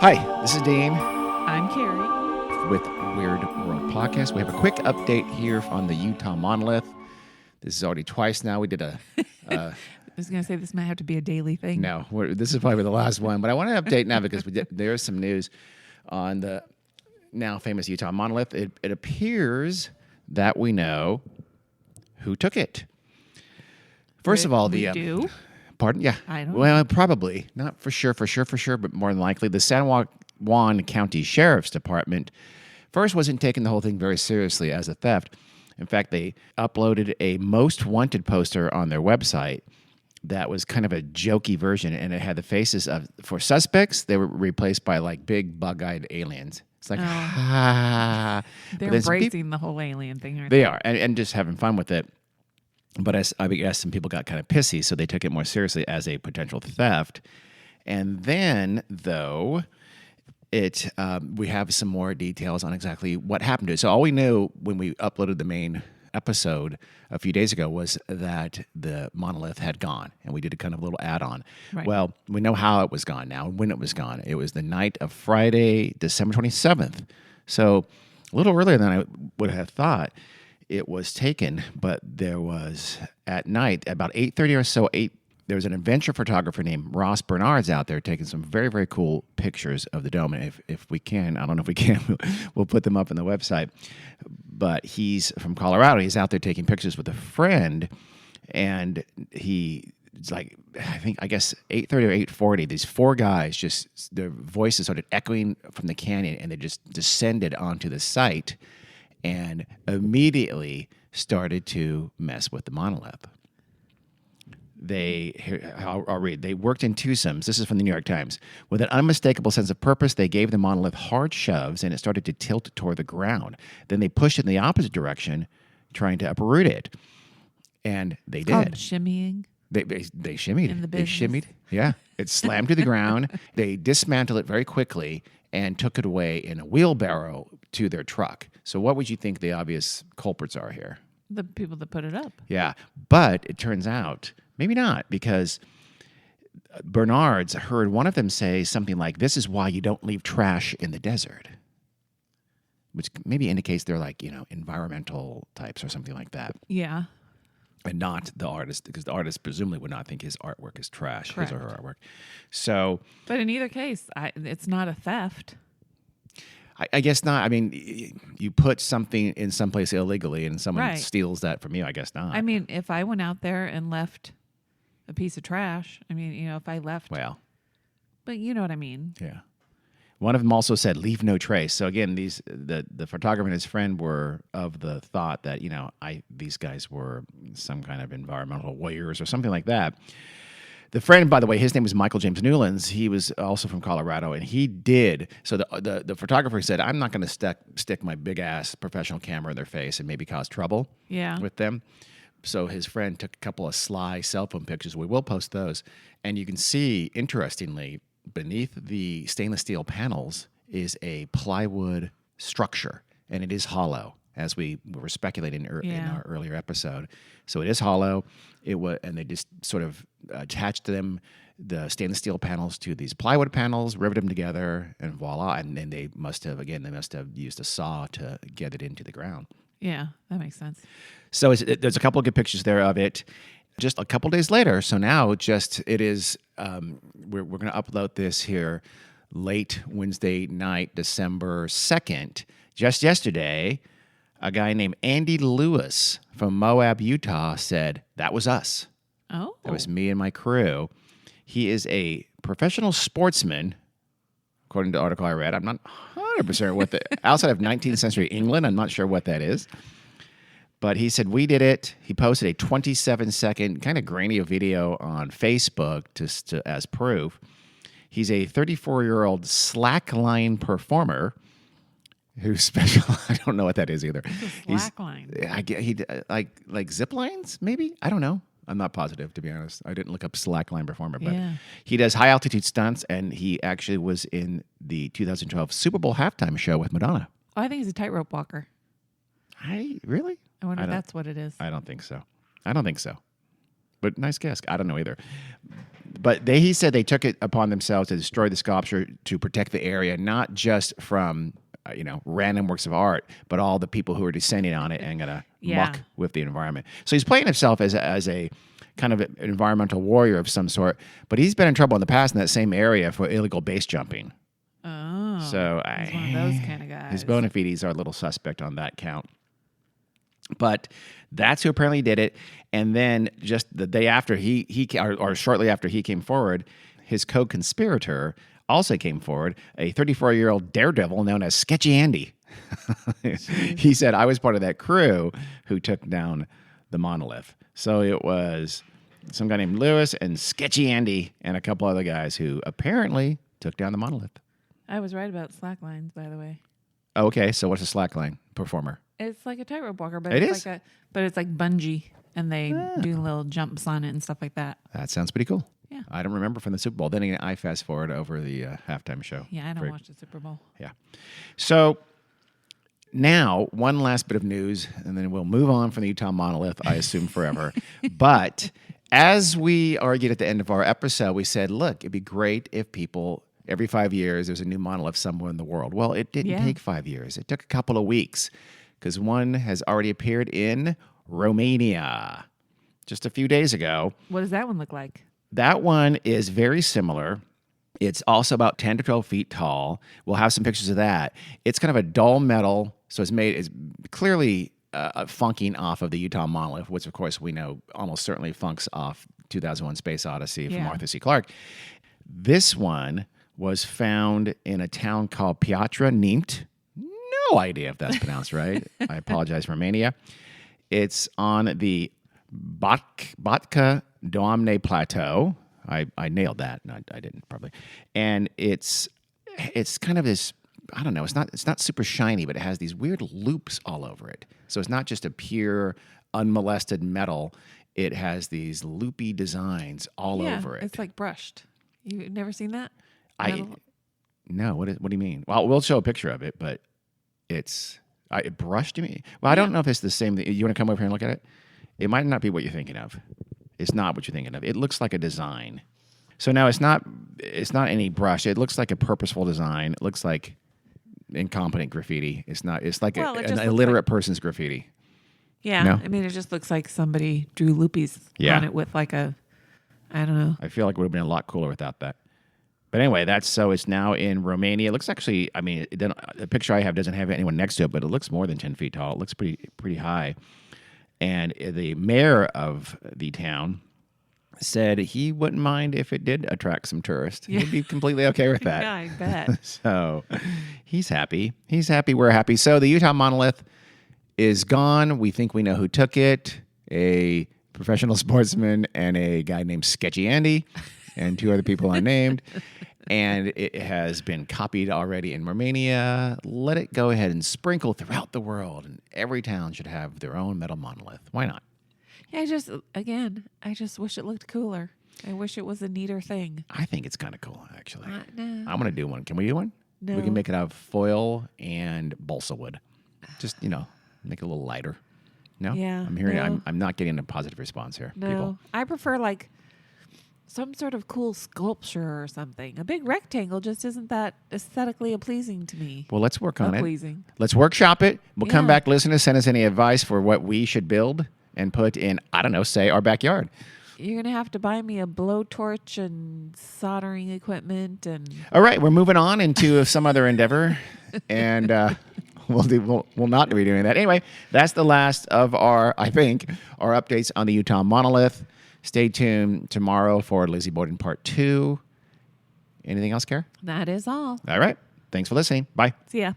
Hi, this is Dean I'm Carrie. with Weird World Podcast. We have a quick update here on the Utah Monolith. This is already twice now. We did a I was going to say this might have to be a daily thing. no. This is probably the last one, but I want to update now because there is some news on the now famous Utah Monolith. It appears that we know who took it. First of all, we do. Pardon? Yeah. I don't Well, probably. Not for sure, but more than likely. The San Juan County Sheriff's Department first wasn't taking the whole thing very seriously as a theft. In fact, they uploaded a most wanted poster on their website that was kind of a jokey version, and it had the faces for suspects. They were replaced by like big bug-eyed aliens. It's like, They're embracing the whole alien thing. They are, and just having fun with it. But I guess some people got kind of pissy, so they took it more seriously as a potential theft. And then, though, we have some more details on exactly what happened to it. So all we knew when we uploaded the main episode a few days ago was that the monolith had gone, and we did a kind of little add-on. Right. Well, we know how it was gone now, when it was gone. It was the night of Friday, December 27th. So a little earlier than I would have thought. It was taken, but there was at night about 8:30 or so. There was an adventure photographer named Ross Bernard's out there taking some very, very cool pictures of the dome. And if we can, I don't know if we can, we'll put them up on the website. But he's from Colorado. He's out there taking pictures with a friend, and it's like I guess 8:30 or 8:40. These four guys just their voices started echoing from the canyon, and they just descended onto the site and immediately started to mess with the monolith. I'll read. They worked in twosomes. This is from the New York Times. With an unmistakable sense of purpose, they gave the monolith hard shoves, and it started to tilt toward the ground. Then they pushed it in the opposite direction, trying to uproot it. And they did. Called shimmying. They shimmied. In the They business. shimmied. Yeah. It slammed to the ground. They dismantled it very quickly and took it away in a wheelbarrow to their truck. So what would you think the obvious culprits are here? The people that put it up. Yeah. But it turns out maybe not, because Bernard's heard one of them say something like, "This is why you don't leave trash in the desert," which maybe indicates they're like, environmental types or something like that. Yeah. And not the artist, because the artist presumably would not think his artwork is trash, Correct. his or her artwork. So, But in either case, it's not a theft. I guess not. I mean, you put something in someplace illegally and someone Right. steals that from you, I guess not. I mean, if I went out there and left a piece of trash, if I left. Well, But you know what I mean. yeah. One of them also said, "Leave no trace." So again, the photographer and his friend were of the thought that these guys were some kind of environmental warriors or something like that. The friend, by the way, his name was Michael James Newlands. He was also from Colorado, and he did. So the photographer said, "I'm not going to stick my big ass professional camera in their face and maybe cause trouble Yeah. with them." So his friend took a couple of sly cell phone pictures. We will post those, and you can see, interestingly, beneath the stainless steel panels is a plywood structure, and it is hollow, as we were speculating in our earlier episode. So it is hollow. And they just sort of attached the stainless steel panels to these plywood panels, riveted them together, and voila. And then they must have used a saw to get it into the ground. Yeah, that makes sense. So there's a couple of good pictures there of it. Just a couple days later, so now it is, we're going to upload this here late Wednesday night, December 2nd. Just yesterday, a guy named Andy Lewis from Moab, Utah said, "That was us. Oh. That was me and my crew." He is a professional sportsman, according to the article I read. I'm not 100% what outside of 19th century England, I'm not sure what that is. But he said, "We did it." He posted a 27-second kind of grainy video on Facebook as proof. He's a 34-year-old slackline performer who I don't know what that is either. Slackline. He like zip lines, maybe? I don't know. I'm not positive, to be honest. I didn't look up slackline performer, but he does high altitude stunts, and he actually was in the 2012 Super Bowl halftime show with Madonna. Oh, I think he's a tightrope walker. Really? I wonder if that's what it is. I don't think so. But nice guess. I don't know either. But he said they took it upon themselves to destroy the sculpture to protect the area, not just from random works of art, but all the people who are descending on it and gonna muck with the environment. So he's playing himself as a kind of an environmental warrior of some sort. But he's been in trouble in the past in that same area for illegal base jumping. Oh, So he's one of those kind of guys. His bona fides are a little suspect on that count. But that's who apparently did it. And then just the day after or shortly after he came forward, his co-conspirator also came forward, a 34-year-old daredevil known as Sketchy Andy. He said, I was part of that crew who took down the monolith. So it was some guy named Lewis and Sketchy Andy and a couple other guys who apparently took down the monolith. I was right about slack lines, by the way. Okay, so what's a slackline performer? It's like a tightrope walker, but it's like bungee, and they do little jumps on it and stuff like that. That sounds pretty cool. Yeah. I don't remember from the Super Bowl. Then again, I fast forward over the halftime show. Yeah, I don't watch the Super Bowl. Yeah. So now, one last bit of news, and then we'll move on from the Utah monolith, I assume, forever. But as we argued at the end of our episode, we said, look, it'd be great if people, every 5 years, there's a new monolith somewhere in the world. Well, it didn't take 5 years. It took a couple of weeks because one has already appeared in Romania just a few days ago. What does that one look like? That one is very similar. It's also about 10 to 12 feet tall. We'll have some pictures of that. It's kind of a dull metal, so it's clearly funking off of the Utah monolith, which, of course, we know almost certainly funks off 2001 Space Odyssey from Arthur C. Clarke. This one was found in a town called Piatra Neamt. No idea if that's pronounced right. I apologize for Romania. It's on the Batka Doamne Plateau. I nailed that. No, I didn't probably. And it's kind of this, I don't know, it's not super shiny, but it has these weird loops all over it. So it's not just a pure unmolested metal. It has these loopy designs all over it. It's like brushed. You've never seen that? No, what do you mean? Well, we'll show a picture of it, but it brushed, you mean? Well, I don't know if it's the same. You want to come over here and look at it? It might not be what you're thinking of. It's not what you're thinking of. It looks like a design. So now it's not any brush. It looks like a purposeful design. It looks like incompetent graffiti. It's not. It's like an illiterate person's graffiti. Yeah. No? I mean, it just looks like somebody drew loopies on it with like I don't know. I feel like it would have been a lot cooler without that. But anyway, it's now in Romania. It looks actually, I mean, the picture I have doesn't have anyone next to it, but it looks more than 10 feet tall. It looks pretty high. And the mayor of the town said he wouldn't mind if it did attract some tourists. He'd be completely okay with that. Yeah, I bet. So he's happy. He's happy. We're happy. So the Utah monolith is gone. We think we know who took it. A professional sportsman and a guy named Sketchy Andy and two other people unnamed. And it has been copied already in Romania. Let it go ahead and sprinkle throughout the world. And every town should have their own metal monolith. Why not? Yeah, I just wish it looked cooler. I wish it was a neater thing. I think it's kind of cool, actually. No. I'm going to do one. Can we do one? No. We can make it out of foil and balsa wood. Just, make it a little lighter. No? Yeah. I'm not getting a positive response here. No. People. I prefer like some sort of cool sculpture or something. A big rectangle just isn't that aesthetically pleasing to me. Well, let's work on it. Pleasing. Let's workshop it. We'll come back, listeners, send us any advice for what we should build and put in, I don't know, say our backyard. You're going to have to buy me a blowtorch and soldering equipment. All right, we're moving on into some other endeavor. And we'll not be doing that. Anyway, that's the last of our updates on the Utah monolith. Stay tuned tomorrow for Lizzie Borden Part 2. Anything else, Kara? That is all. All right. Thanks for listening. Bye. See ya.